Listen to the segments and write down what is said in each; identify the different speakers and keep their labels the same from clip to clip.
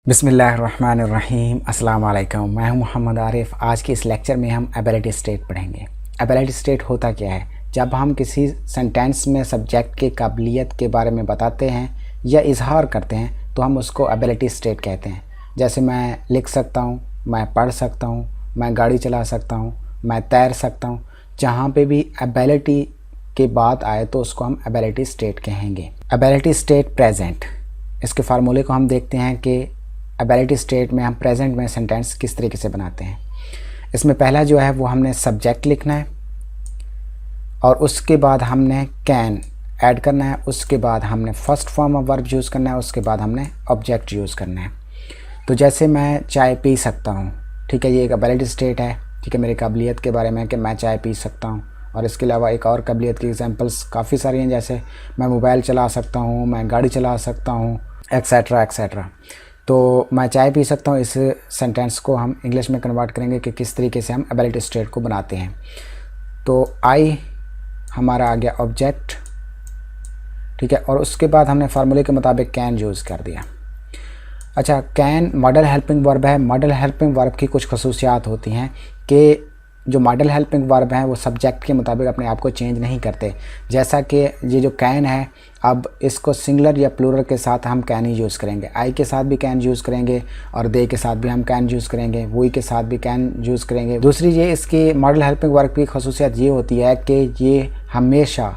Speaker 1: बिस्मिल्लाहिर्रहमानिर्रहीम अस्सलाम वालेकुम। मैं हूं मोहम्मद आरिफ। आज के इस लेक्चर में हम एबिलिटी स्टेट पढ़ेंगे। एबिलिटी स्टेट होता क्या है? जब हम किसी सेंटेंस में सब्जेक्ट की काबिलियत के बारे में बताते हैं या इजहार करते हैं तो हम उसको एबिलिटी स्टेट कहते हैं। जैसे मैं लिख सकता हूँ, मैं पढ़ सकता हूँ, मैं गाड़ी चला सकता हूँ, मैं तैर सकता हूँ। जहाँ पे भी एबिलिटी की बात आए तो उसको हम एबिलिटी स्टेट कहेंगे। एबिलिटी स्टेट प्रेजेंट, इसके फार्मूले को हम देखते हैं कि एबिलिटी स्टेट में हम प्रेजेंट में सेंटेंस किस तरीके से बनाते हैं। इसमें पहला जो है वो हमने सब्जेक्ट लिखना है और उसके बाद हमने कैन ऐड करना है, उसके बाद हमने first form of verb use करना है, उसके बाद हमने ऑब्जेक्ट यूज़ करना है। तो जैसे मैं चाय पी सकता हूँ, ठीक है, ये एक एबिलिटी स्टेट है, ठीक है, मेरी काबिलियत के बारे में कि मैं चाय पी सकता हूँ। और इसके अलावा एक और काबिलियत की एग्जांपल्स काफ़ी सारी हैं, जैसे मैं मोबाइल चला सकता हूँ, मैं गाड़ी चला सकता हूँ, एक्सेट्रा एक्सेट्रा। तो मैं चाय पी सकता हूँ, इस सेंटेंस को हम इंग्लिश में कन्वर्ट करेंगे कि किस तरीके से हम एबिलिटी स्टेट को बनाते हैं। तो आई हमारा आ गया ऑब्जेक्ट, ठीक है, और उसके बाद हमने फार्मूले के मुताबिक कैन यूज़ कर दिया। अच्छा, कैन मॉडल हेल्पिंग वर्ब है। मॉडल हेल्पिंग वर्ब की कुछ खसूसियात होती हैं कि जो मॉडल हेल्पिंग वर्ब हैं वो सब्जेक्ट के मुताबिक अपने आप को चेंज नहीं करते। जैसा कि ये जो कैन है, अब इसको सिंगुलर या प्लूरल के साथ हम कैन ही यूज़ करेंगे। आई के साथ भी कैन यूज़ करेंगे और दे के साथ भी हम कैन यूज़ करेंगे, वही के साथ भी कैन यूज़ करेंगे। दूसरी ये इसकी मॉडल हेल्पिंग वर्ब की खसूसियत ये होती है कि ये हमेशा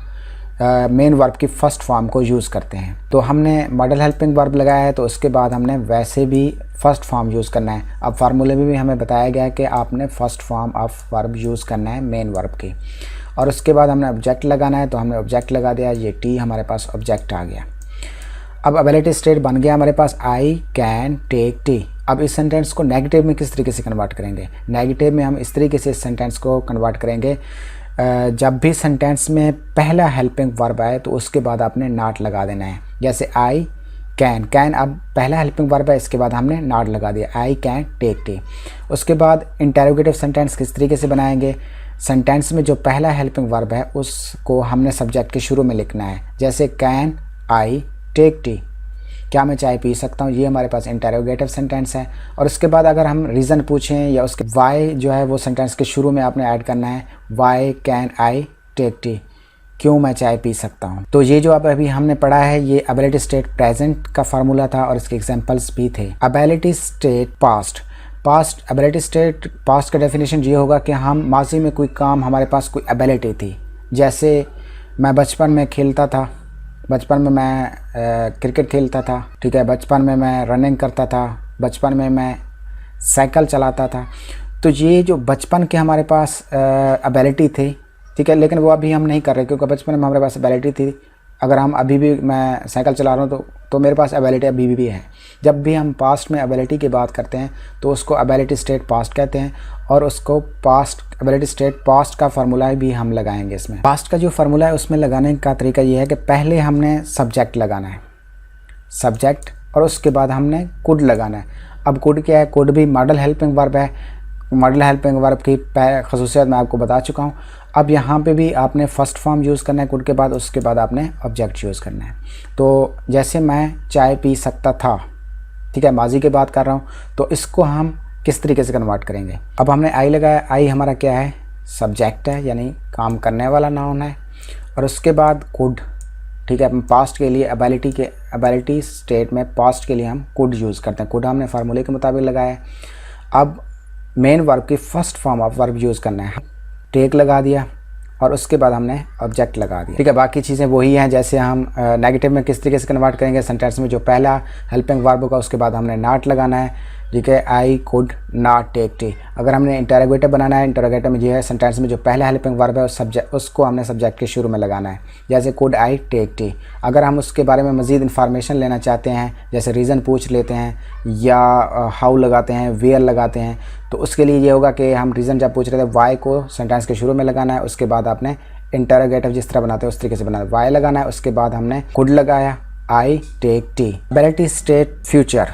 Speaker 1: मेन वर्ब की फ़र्स्ट फॉर्म को यूज़ करते हैं। तो हमने मॉडल हेल्पिंग वर्ब लगाया है तो उसके बाद हमने वैसे भी फ़र्स्ट फॉर्म यूज़ करना है। अब फार्मूले में भी हमें बताया गया है कि आपने first form of verb use करना है मेन वर्ब की। और उसके बाद हमने ऑब्जेक्ट लगाना है, तो हमने ऑब्जेक्ट लगा दिया, ये टी हमारे पास ऑब्जेक्ट आ गया। अब एबिलिटी स्टेट बन गया हमारे पास आई कैन टेक टी। अब इस सेंटेंस को नेगेटिव में किस तरीके से कन्वर्ट करेंगे? नेगेटिव में हम इस तरीके से इस सेंटेंस को कन्वर्ट करेंगे, जब भी सेंटेंस में पहला हेल्पिंग वर्ब आए तो उसके बाद आपने नॉट लगा देना है। जैसे आई कैन, कैन अब पहला हेल्पिंग वर्ब है, इसके बाद हमने नॉट लगा दिया, आई कैन टेक टी। उसके बाद इंटरोगेटिव सेंटेंस किस तरीके से बनाएंगे? सेंटेंस में जो पहला हेल्पिंग वर्ब है उसको हमने सब्जेक्ट के शुरू में लिखना है। जैसे कैन आई टेक टी, क्या मैं चाय पी सकता हूँ, ये हमारे पास इंटरोगेटिव सेंटेंस है। और उसके बाद अगर हम रीज़न पूछें या उसके वाई जो है वो सेंटेंस के शुरू में आपने ऐड करना है, why can I take tea, क्यों मैं चाय पी सकता हूँ। तो ये जो अब अभी हमने पढ़ा है ये एबिलिटी स्टेट प्रेजेंट का फार्मूला था और इसके एग्जांपल्स भी थे। Ability state past, past ability state past का डेफिनेशन ये होगा कि हम माजी में कोई काम, हमारे पास कोई एबिलिटी थी। जैसे मैं बचपन में खेलता था, बचपन में मैं क्रिकेट खेलता था, ठीक है, बचपन में मैं रनिंग करता था, बचपन में मैं साइकिल चलाता था। तो ये जो बचपन के हमारे पास एबिलिटी थी, ठीक है, लेकिन वो अभी हम नहीं कर रहे क्योंकि बचपन में हमारे पास एबिलिटी थी। अगर हम अभी भी मैं साइकिल चला रहा हूँ तो मेरे पास एबिलिटी अभी भी है। जब भी हम पास्ट में एबिलिटी की बात करते हैं तो उसको एबिलिटी स्टेट पास्ट कहते हैं और उसको पास्ट एबिलिटी स्टेट पास्ट का फार्मूला भी हम लगाएंगे। इसमें पास्ट का जो फार्मूला है उसमें लगाने का तरीका ये है कि पहले हमने सब्जेक्ट लगाना है, सब्जेक्ट, और उसके बाद हमने कुड लगाना है। अब कुड क्या है? कुड भी मॉडल हेल्पिंग वर्ब है। मॉडल हेल्पिंग वर्ब की खसूसियत मैं आपको बता चुका हूँ। अब यहाँ पे भी आपने फ़र्स्ट फॉर्म यूज़ करना है कुड के बाद, उसके बाद आपने ऑब्जेक्ट यूज़ करना है। तो जैसे मैं चाय पी सकता था, ठीक है, माजी की बात कर रहा हूँ, तो इसको हम किस तरीके से कन्वर्ट करेंगे? अब हमने आई लगाया, आई हमारा क्या है? सब्जेक्ट है, यानी काम करने वाला नाउन है। और उसके बाद कुड, ठीक है, पास्ट के लिए एबिलिटी स्टेट में पास्ट के लिए हम कुड यूज़ करते हैं। कुड हमने फार्मूले के मुताबिक लगाया है। अब मेन वर्ब की first form of verb use करना है, टेक लगा दिया और उसके बाद हमने ऑब्जेक्ट लगा दिया, ठीक है। बाकी चीज़ें वही हैं, जैसे हम नेगेटिव में किस तरीके से कन्वर्ट करेंगे? सेंटेंस में जो पहला हेल्पिंग वर्ब होगा उसके बाद हमने नॉट लगाना है, ठीक है, I could not take tea. अगर हमने इंटरोगेटिव बनाना है, इंटरोगेटिव में जो है सेंटेंस में जो पहला हेल्पिंग वर्ब है उसको हमने सब्जेक्ट के शुरू में लगाना है। जैसे कुड आई टेक टी। अगर हम उसके बारे में मज़ीद इन्फॉर्मेशन लेना चाहते हैं, जैसे रीज़न पूछ लेते हैं या हाउ लगाते हैं, वेयर लगाते हैं, तो उसके लिए ये होगा कि हम रीज़न जब पूछ रहे थे, वाई को सेंटेंस के शुरू में लगाना है, उसके बाद आपने इंटरोगेटिव जिस तरह बनाते हैं उस तरीके से बनाना है, वाई लगाना है, उसके बाद हमने कुड लगाया, I take tea. Ability state future,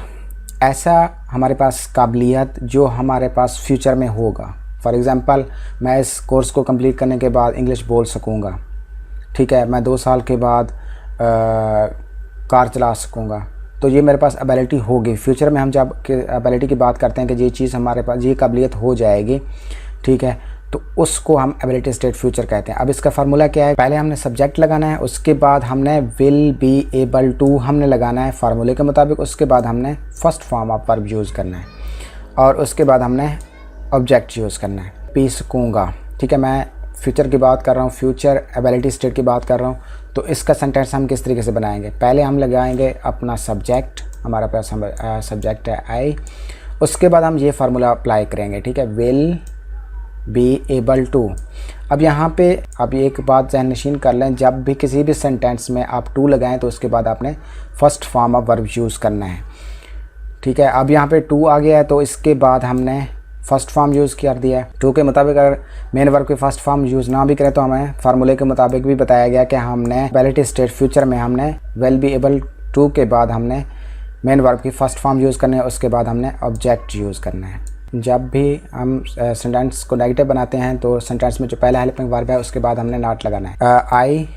Speaker 1: ऐसा हमारे पास काबिलियत जो हमारे पास फ्यूचर में होगा। फॉर एग्ज़ाम्पल, मैं इस कोर्स को कंप्लीट करने के बाद इंग्लिश बोल सकूँगा, ठीक है, मैं 2 साल के बाद कार चला सकूँगा, तो ये मेरे पास एबिलिटी होगी। फ्यूचर में हम जब एबिलिटी की बात करते हैं कि ये चीज़ हमारे पास, ये काबिलियत हो जाएगी, ठीक है, तो उसको हम एबिलिटी स्टेट फ्यूचर कहते हैं। अब इसका फार्मूला क्या है, पहले हमने सब्जेक्ट लगाना है, उसके बाद हमने विल बी एबल टू हमने लगाना है फार्मूले के मुताबिक, उसके बाद हमने first form of verb use करना है और उसके बाद हमने ऑब्जेक्ट यूज़ करना है। पी सकूँगा, ठीक है, मैं फ्यूचर की बात कर रहा हूँ, फ्यूचर एबिलिटी स्टेट की बात कर रहा हूँ। तो इसका सेंटेंस हम किस तरीके से बनाएंगे, पहले हम लगाएंगे अपना सब्जेक्ट, हमारा पास सब्जेक्ट है आई, उसके बाद हम ये फार्मूला अप्लाई करेंगे, ठीक है, विल बी एबल टू। अब यहाँ पे आप एक बात ज़हन नशीन कर लें, जब भी किसी भी सेंटेंस में आप टू लगाएं तो उसके बाद आपने first form of verb use करना है, ठीक है। अब यहाँ पे टू आ गया है तो इसके बाद हमने फर्स्ट फॉर्म यूज़ कर दिया है। टू के मुताबिक अगर मेन वर्ब के फर्स्ट फॉर्म यूज़ ना भी करें तो हमें फार्मूले के मुताबिक भी बताया गया कि हमने एबिलिटी स्टेट फ्यूचर में हमने विल बी एबल टू के बाद हमने मेन वर्ब की फर्स्ट फॉर्म यूज़ करना है, उसके बाद हमने ऑब्जेक्ट यूज़ करना है। जब भी हम सेंटेंस को नेगेटिव बनाते हैं तो सेंटेंस में जो पहला हेल्पिंग वर्ब है उसके बाद हमने नॉट लगाना है। आई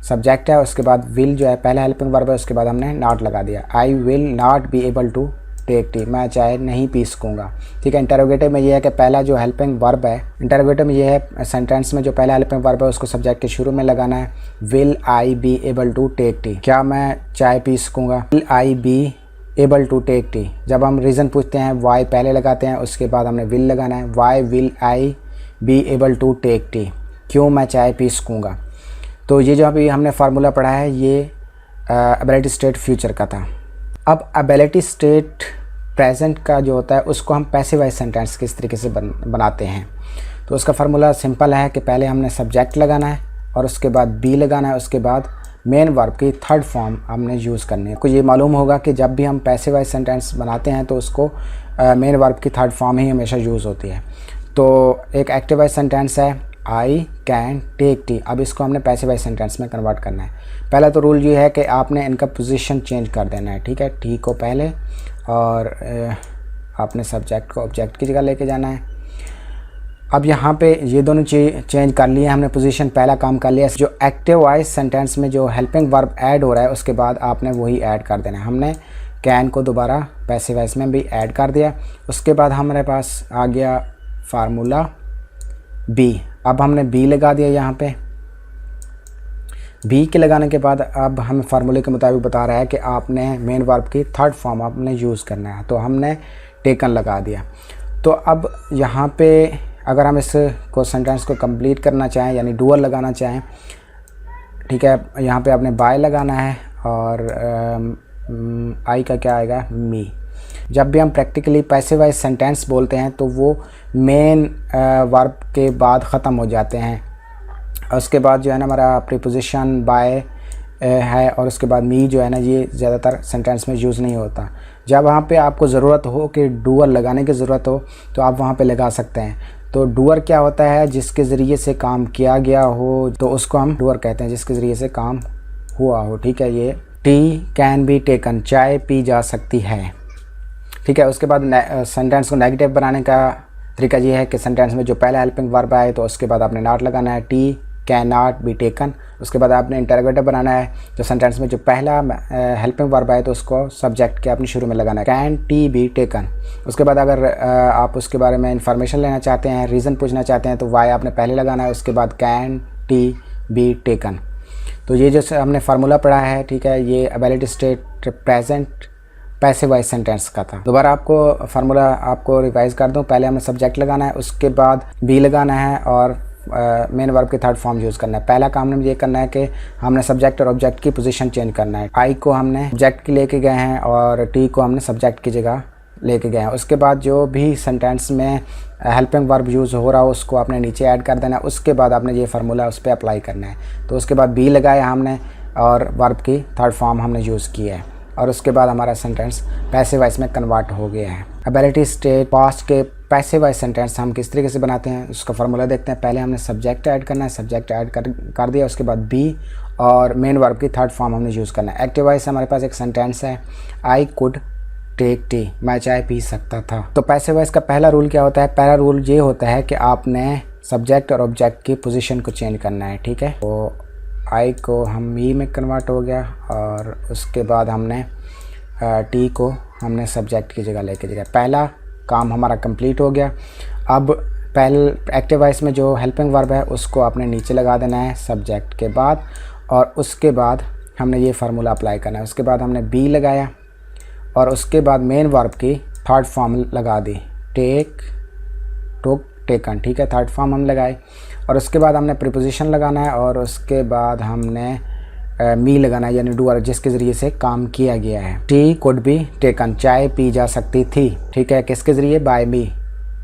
Speaker 1: सब्जेक्ट है, उसके बाद विल जो है पहला हेल्पिंग वर्ब है, उसके बाद हमने नॉट लगा दिया। I will not be able to take tea, मैं चाय नहीं पी सकूँगा, ठीक है। इंटरोगेटिव में ये है कि पहला जो हेल्पिंग वर्ब है, इंटरोगेटिव में ये है सेंटेंस में जो पहला हेल्पिंग वर्ब है उसको सब्जेक्ट के शुरू में लगाना है। Will I be able to take tea, क्या मैं चाय पी सकूँगा। Will I be able to take tea, जब हम रीज़न पूछते हैं वाई पहले लगाते हैं, उसके बाद हमने विल लगाना है। Why will I be able to take tea, क्यों मैं चाय पी सकूँगा। तो ये जो अभी हमने फार्मूला पढ़ा है ये एबिलिटी स्टेट फ्यूचर का था। अब एबिलिटी स्टेट प्रेजेंट का जो होता है उसको हम पैसिव वॉइस सेंटेंस किस तरीके से बनाते हैं। तो उसका फार्मूला सिंपल है कि पहले हमने सब्जेक्ट लगाना है और उसके बाद बी लगाना है, उसके बाद मेन वर्ब की थर्ड फॉर्म हमने यूज़ करनी है। आपको ये मालूम होगा कि जब भी हम पैसिव वॉइस सेंटेंस बनाते हैं तो उसको मेन वर्ब की थर्ड फॉर्म ही हमेशा यूज़ होती है। तो एक एक्टिव वॉइस सेंटेंस है आई कैन टेक टी, अब इसको हमने पैसिव वॉइस सेंटेंस में कन्वर्ट करना है। पहला तो रूल ये है कि आपने इनका पोजीशन चेंज कर देना है, ठीक है, टी को पहले और आपने सब्जेक्ट को ऑब्जेक्ट की जगह लेके जाना है। अब यहाँ पे ये दोनों चीज़ चेंज कर लिए, हमने पोजीशन पहला काम कर लिया। जो एक्टिव वॉइस सेंटेंस में जो हेल्पिंग वर्ब ऐड हो रहा है उसके बाद आपने वही ऐड कर देना है। हमने कैन को दोबारा पैसिव वॉइस में भी ऐड कर दिया। उसके बाद हमारे पास आ गया फार्मूला बी, अब हमने बी लगा दिया यहाँ पे। बी के लगाने के बाद अब हमें फार्मूले के मुताबिक बता रहा है कि आपने मेन वर्ब की थर्ड फॉर्म आपने यूज़ करना है, तो हमने टेकन लगा दिया। तो अब यहाँ पे अगर हम इस को सेंटेंस को कंप्लीट करना चाहें यानी डूअर लगाना चाहें, ठीक है, यहाँ पे आपने बाय लगाना है और आई का क्या आएगा मी। जब भी हम प्रैक्टिकली पैसिव वॉइस सेंटेंस बोलते हैं तो वो मेन वर्ब के बाद ख़त्म हो जाते हैं। उसके बाद जो है ना हमारा प्रीपोजिशन बाय है और उसके बाद मी जो है ना ये ज़्यादातर सेंटेंस में यूज़ नहीं होता। जब वहाँ पे आपको ज़रूरत हो कि डूअर लगाने की ज़रूरत हो तो आप वहाँ पे लगा सकते हैं। तो डूअर क्या होता है, जिसके ज़रिए से काम किया गया हो तो उसको हम डूअर कहते हैं, जिसके ज़रिए से काम हुआ हो, ठीक है। ये टी कैन बी टेकन, चाय पी जा सकती है, ठीक है। उसके बाद सेंटेंस को नेगेटिव बनाने का तरीका ये है कि सेंटेंस में जो पहला हेल्पिंग वर्ब आए तो उसके बाद आपने नॉट लगाना है। T can not be taken, उसके बाद आपने इंटरोगेटिव बनाना है। तो सेंटेंस में जो पहला हेल्पिंग वर्ब आए तो उसको सब्जेक्ट के अपने शुरू में लगाना है, कैन टी बी टेकन। उसके बाद अगर आप उसके बारे में इंफॉर्मेशन लेना चाहते हैं, रीज़न पूछना चाहते हैं तो वाई आपने पहले लगाना है, उसके बाद कैन टी बी टेकन। तो ये जो हमने फार्मूला पढ़ा है, ठीक है, ये ability state present passive voice sentence का था। दोबारा आपको फार्मूला आपको रिवाइज कर दूं, पहले हमें सब्जेक्ट लगाना है, उसके बाद बी लगाना है और मेन वर्ब की थर्ड फॉर्म यूज़ करना है। पहला काम हमने ये करना है कि हमने सब्जेक्ट और ऑब्जेक्ट की पोजीशन चेंज करना है। आई को हमने ऑब्जेक्ट की लेके गए हैं और टी को हमने सब्जेक्ट की जगह लेके गए हैं। उसके बाद जो भी सेंटेंस में हेल्पिंग वर्ब यूज़ हो रहा हो उसको आपने नीचे ऐड कर देना है। उसके बाद आपने ये फार्मूला उस पर अप्लाई करना है। तो उसके बाद बी लगाया हमने और वर्ब की थर्ड फॉर्म हमने यूज़ की है और उसके बाद हमारा सेंटेंस पैसिव वॉइस में कन्वर्ट हो गया है। एबिलिटी स्टेट पास्ट के पैसिव वॉइस सेंटेंस हम किस तरीके से बनाते हैं उसका फार्मूला देखते हैं। पहले हमने सब्जेक्ट ऐड करना है, सब्जेक्ट ऐड कर दिया, उसके बाद बी और मेन वर्ब की थर्ड फॉर्म हमने यूज़ करना है। एक्टिव वॉइस हमारे पास एक सेंटेंस है, आई कुड टेक टी, मैं चाय पी सकता था। तो पैसिव वॉइस का पहला रूल क्या होता है, पहला रूल ये होता है कि आपने सब्जेक्ट और ऑब्जेक्ट की पोजीशन को चेंज करना है, ठीक है। तो आई को हम मी में कन्वर्ट हो गया और उसके बाद हमने टी को हमने सब्जेक्ट की जगह लेके जगह। पहला काम हमारा कंप्लीट हो गया। अब पहले एक्टिव वॉइस में जो हेल्पिंग वर्ब है उसको आपने नीचे लगा देना है सब्जेक्ट के बाद, और उसके बाद हमने ये फार्मूला अप्लाई करना है। उसके बाद हमने बी लगाया और उसके बाद मेन वर्ब की थर्ड फॉर्म लगा दी, टेक, टुक, टेकन। ठीक है, थर्ड फॉर्म हम लगाए और उसके बाद हमने प्रीपोजिशन लगाना है और उसके बाद हमने मी लगाना है, यानी डूअर, जिसके ज़रिए से काम किया गया है। टी कुड बी टेकन, चाय पी जा सकती थी। ठीक है, किसके ज़रिए? बाय मी,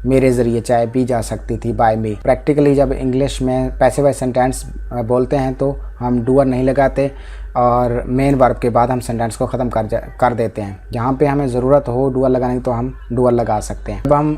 Speaker 1: मेरे ज़रिए चाय पी जा सकती थी, बाय मी। प्रैक्टिकली जब इंग्लिश में पैसिव वॉइस सेंटेंस बोलते हैं तो हम डूअर नहीं लगाते और मेन वर्ब के बाद हम सेंटेंस को ख़त्म कर देते हैं। जहाँ पे हमें ज़रूरत हो डूअर लगाने की तो हम डूअर लगा सकते हैं। जब हम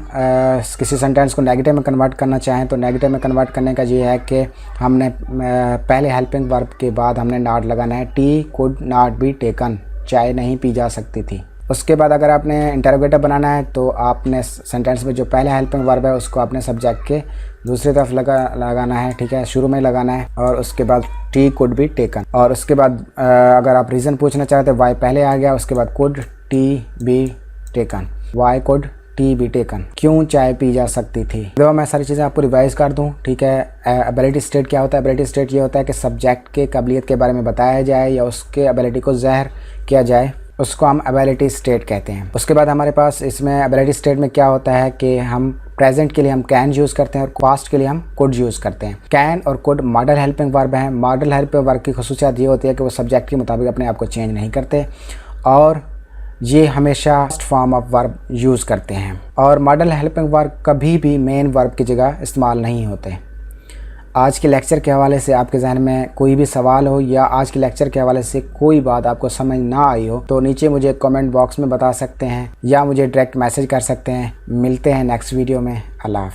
Speaker 1: किसी सेंटेंस को नेगेटिव में कन्वर्ट करना चाहें तो नेगेटिव में कन्वर्ट करने का ये है कि हमने पहले हेल्पिंग वर्ब के बाद हमने नॉट लगाना है। T could not be taken, चाय नहीं पी जा सकती थी। उसके बाद अगर आपने इंटरोगेटिव बनाना है तो आपने सेंटेंस में जो पहले हेल्पिंग वर्ब है उसको आपने सब्जेक्ट के दूसरी तरफ लगाना है। ठीक है, शुरू में लगाना है और उसके बाद टी कुड बी टेकन। और उसके बाद अगर आप रीज़न पूछना चाहते हैं, वाई पहले आ गया, उसके बाद could T be taken, Y could T be taken, क्यों चाय पी जा सकती थी। तो मैं सारी चीज़ें आपको रिवाइज कर दूं। ठीक है, एबिलिटी स्टेट क्या होता है? एबिलिटी स्टेट ये होता है कि सब्जेक्ट के काबिलियत के बारे में बताया जाए या उसके एबिलिटी को ज़ाहिर किया जाए, उसको हम एबिलिटी स्टेट कहते हैं। उसके बाद हमारे पास इसमें एबिलिटी स्टेट में क्या होता है कि हम प्रेजेंट के लिए हम कैन यूज़ करते हैं और पास्ट के लिए हम कुड यूज़ करते हैं। कैन और कुड मॉडल हेल्पिंग वर्ब हैं। मॉडल हेल्पिंग वर्ब की खुसूसियत ये होती है कि वो सब्जेक्ट के मुताबिक अपने आप को चेंज नहीं करते और ये हमेशा first form of verb use करते हैं। और मॉडल हेल्पिंग वर्ब कभी भी मेन वर्ब की जगह इस्तेमाल नहीं होते। आज के लेक्चर के हवाले से आपके जहन में कोई भी सवाल हो या आज के लेक्चर के हवाले से कोई बात आपको समझ ना आई हो तो नीचे मुझे कमेंट बॉक्स में बता सकते हैं या मुझे डायरेक्ट मैसेज कर सकते हैं। मिलते हैं नेक्स्ट वीडियो में। अल्लाह हाफ़िज़।